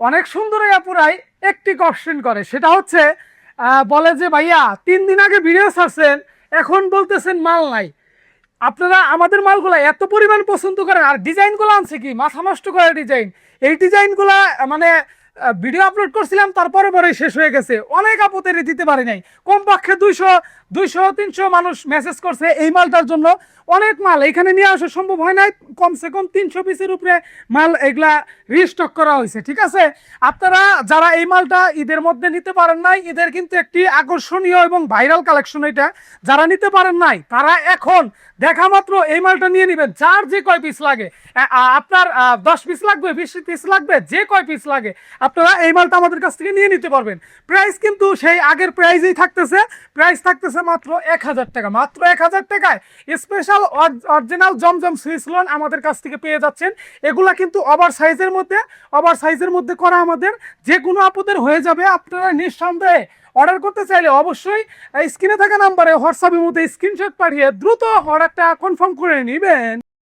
অনেক সুন্দর এই আপুরাই একটি কোশ্চেন করে, সেটা হচ্ছে বলে যে ভাইয়া 3 দিন আগে ভিডিও ছাড়ছেন, এখন বলতেছেন মাল নাই। আপনারা আমাদের মালগুলা এত পরিমাণ পছন্দ করেন, আর ডিজাইনগুলো আনছে কি মাথা নষ্ট করে ডিজাইন। এই ডিজাইনগুলা মানে ভিডিও আপলোড করছিলাম, তারপরে পরে শেষ হয়ে গেছে, অনেক আপত্তি দিতে পারি নাই। কমপক্ষে 200 300 মানুষ মেসেজ করছে এই মালটার জন্য। অনেক মাল এখানে নিয়ে আসা সম্ভব হয় নাই, কমসে কম 300 পিসের উপরে মাল এগুলা রিস্টক করা হয়েছে। ঠিক আছে, আপনারা যারা এই মালটা ঈদের মধ্যে নিতে পারেন নাই, ঈদের কিন্তু একটি আকর্ষণীয় এবং ভাইরাল কালেকশন এটা, যারা নিতে পারেন নাই তারা এখন দেখা মাত্র এই মালটা নিয়ে নেবেন। যার যে কয় পিস লাগে, আপনার 10 পিস লাগবে, 20 পিস লাগবে, যে কয় পিস লাগে আপনারা এই মালটা আমাদের কাছ থেকে নিয়ে নিতে পারবেন। প্রাইস কিন্তু সেই আগের প্রাইসেই থাকতেছে, প্রাইস থাকতেছে মাত্র 1000 টাকা। মাত্র 1000 টাকায় স্পেশাল অরিজিনাল জমজম সুইস লোন আমাদের কাছ থেকে পেয়ে যাচ্ছেন। এগুলা কিন্তু ওভার সাইজের মধ্যে করা, আমাদের যে কোনো আপদের হয়ে যাবে। আপনারা নিঃসন্দেহে অর্ডার করতে চাইলে অবশ্যই স্ক্রিনে থাকা নাম্বারে হোয়াটসঅ্যাপের মধ্যে স্ক্রিনশট পাঠিয়ে দ্রুত অর্ডারটা কনফার্ম করে নেবেন।